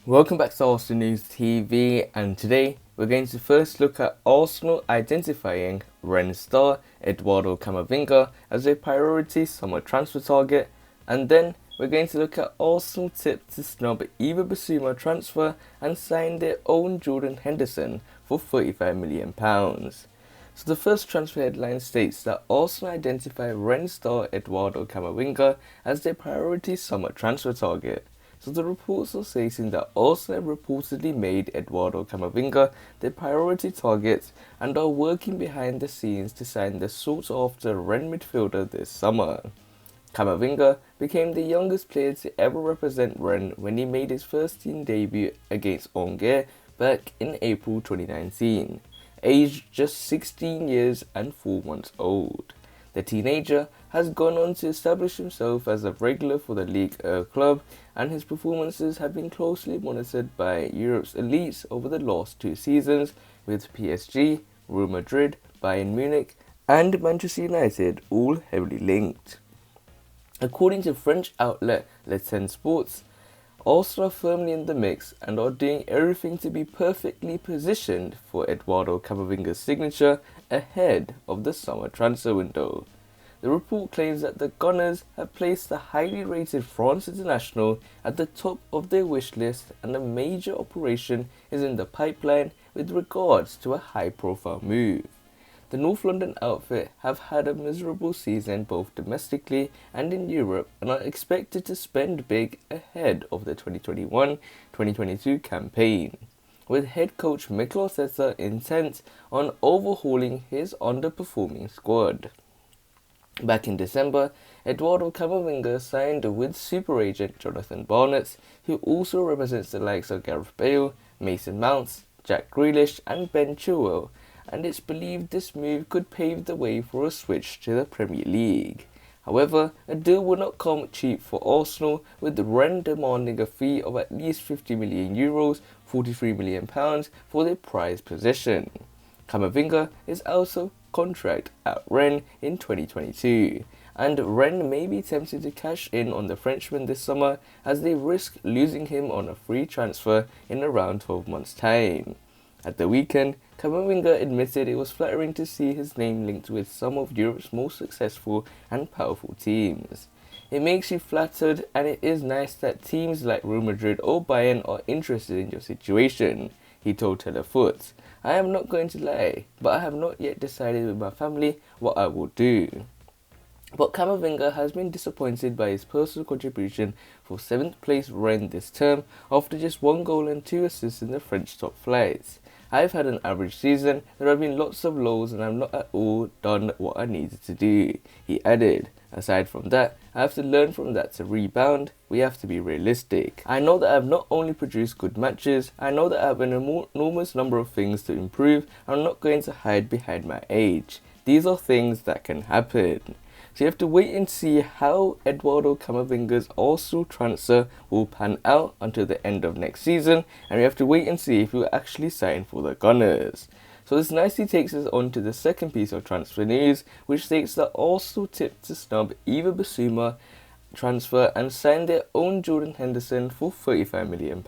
Welcome back to Arsenal News TV, and today we're going to first look at Arsenal identifying Rennes star Eduardo Camavinga as a priority summer transfer target, and then we're going to look at Arsenal tip to snub Yves Bissouma transfer and sign their own Jordan Henderson for £35 million. So the first transfer headline states that Arsenal identify Rennes star Eduardo Camavinga as their priority summer transfer target. So the reports are stating that Arsenal have reportedly made Eduardo Camavinga their priority target and are working behind the scenes to sign the sought-after Rennes midfielder this summer. Camavinga became the youngest player to ever represent Rennes when he made his first team debut against Angers back in April 2019, aged just 16 years and 4 months old. The teenager has gone on to establish himself as a regular for the Ligue 1 club, and his performances have been closely monitored by Europe's elites over the last 2 seasons, with PSG, Real Madrid, Bayern Munich and Manchester United all heavily linked. According to French outlet Le Ten Sports, Arsenal are firmly in the mix and are doing everything to be perfectly positioned for Eduardo Camavinga's signature ahead of the summer transfer window. The report claims that the Gunners have placed the highly rated France international at the top of their wish list, and a major operation is in the pipeline with regards to a high-profile move. The North London outfit have had a miserable season both domestically and in Europe and are expected to spend big ahead of the 2021-2022 campaign, with head coach Mikel Arteta intent on overhauling his underperforming squad. Back in December, Eduardo Camavinga signed with super agent Jonathan Barnett, who also represents the likes of Gareth Bale, Mason Mount, Jack Grealish and Ben Chilwell, and it's believed this move could pave the way for a switch to the Premier League. However, a deal would not come cheap for Arsenal, with Rennes demanding a fee of at least €50 million, £43 million for their prized possession. Camavinga is out of contract at Rennes in 2022, and Rennes may be tempted to cash in on the Frenchman this summer as they risk losing him on a free transfer in around 12 months' time. At the weekend, Camavinga admitted it was flattering to see his name linked with some of Europe's most successful and powerful teams. It makes you flattered, and it is nice that teams like Real Madrid or Bayern are interested in your situation, he told Telefoot. I am not going to lie, but I have not yet decided with my family what I will do. But Camavinga has been disappointed by his personal contribution for 7th place Rennes this term after just 1 goal and 2 assists in the French top flight. I've had an average season, there have been lots of lows and I've not at all done what I needed to do, he added. Aside from that, I have to learn from that to rebound. We have to be realistic. I know that I have not only produced good matches, I know that I have an enormous number of things to improve, and I'm not going to hide behind my age. These are things that can happen. So you have to wait and see how Eduardo Camavinga's Arsenal transfer will pan out until the end of next season, and we have to wait and see if he will actually sign for the Gunners. So this nicely takes us on to the second piece of transfer news, which states that Arsenal tipped to snub Yves Bissouma transfer and sign their own Jordan Henderson for £35 million.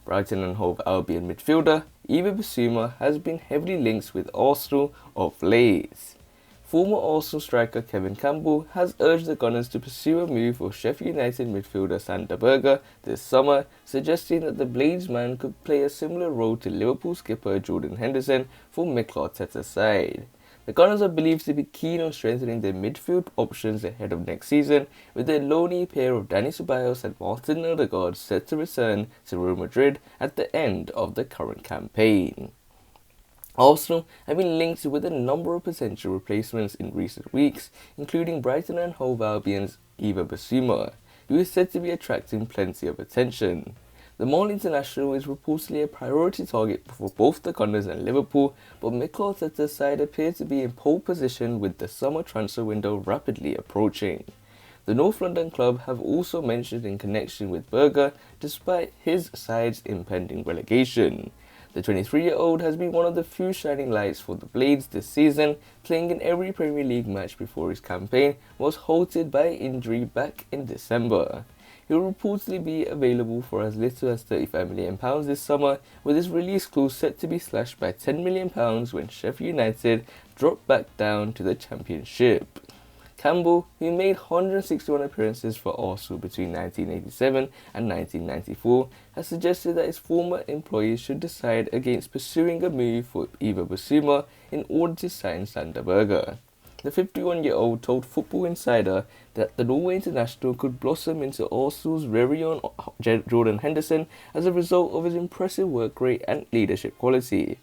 Brighton and Hove Albion midfielder Yves Bissouma has been heavily linked with Arsenal of late. Former Arsenal striker Kevin Campbell has urged the Gunners to pursue a move for Sheffield United midfielder Sander Berge this summer, suggesting that the Bladesman could play a similar role to Liverpool skipper Jordan Henderson for Mikel Arteta's side. The Gunners are believed to be keen on strengthening their midfield options ahead of next season, with their lonely pair of Dani Ceballos and Martin Odegaard set to return to Real Madrid at the end of the current campaign. Arsenal have been linked with a number of potential replacements in recent weeks, including Brighton and Hove Albion's Yves Bissouma, who is said to be attracting plenty of attention. The Mali international is reportedly a priority target for both the Gunners and Liverpool, but Mikel Arteta's side appear to be in pole position with the summer transfer window rapidly approaching. The North London club have also mentioned in connection with Berge, despite his side's impending relegation. The 23-year-old has been one of the few shining lights for the Blades this season, playing in every Premier League match before his campaign was halted by injury back in December. he will reportedly be available for as little as £35 million this summer, with his release clause set to be slashed by £10 million when Sheffield United drop back down to the Championship. Campbell, who made 161 appearances for Arsenal between 1987 and 1994, has suggested that his former employees should decide against pursuing a move for Yves Bissouma in order to sign Sander Berge. The 51-year-old told Football Insider that the Norway international could blossom into Arsenal's very own Jordan Henderson as a result of his impressive work rate and leadership quality.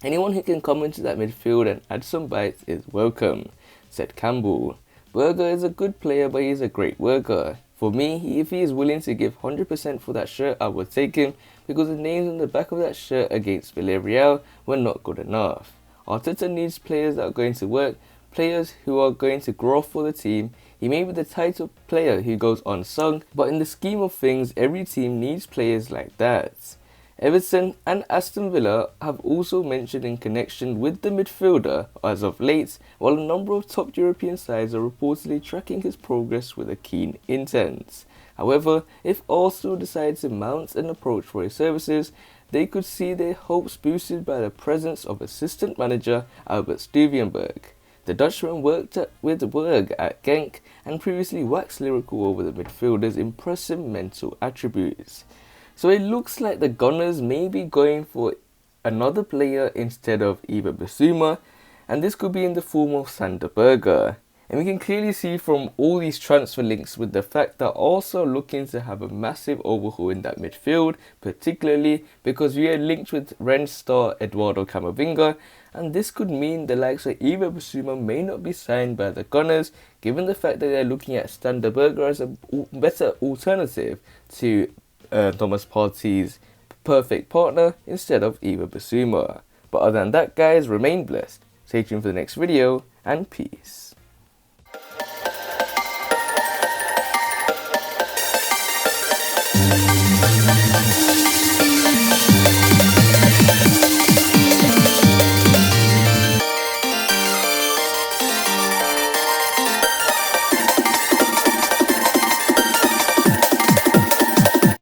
"Anyone who can come into that midfield and add some bites is welcome," said Campbell. "Berge is a good player, but he's a great worker. For me, if he is willing to give 100% for that shirt, I would take him, because the names on the back of that shirt against Villarreal were not good enough. Arteta needs players that are going to work, players who are going to grow for the team. He may be the type of player who goes unsung, but in the scheme of things, every team needs players like that." Everton and Aston Villa have also mentioned in connection with the midfielder as of late, while a number of top European sides are reportedly tracking his progress with a keen intent. However, if Arsenal decide to mount an approach for his services, they could see their hopes boosted by the presence of assistant manager Albert Stuivenberg. The Dutchman worked with Berge at Genk and previously waxed lyrical over the midfielder's impressive mental attributes. So it looks like the Gunners may be going for another player instead of Yves Bissouma, and this could be in the form of Sander Berge. And we can clearly see from all these transfer links with the fact that also looking to have a massive overhaul in that midfield, particularly because we are linked with Rennes star Eduardo Camavinga, and this could mean the likes of Yves Bissouma may not be signed by the Gunners, given the fact that they are looking at Sander Berge as a better alternative to Thomas Partey's perfect partner instead of Yves Bissouma. But other than that, guys, remain blessed. Stay tuned for the next video, and peace.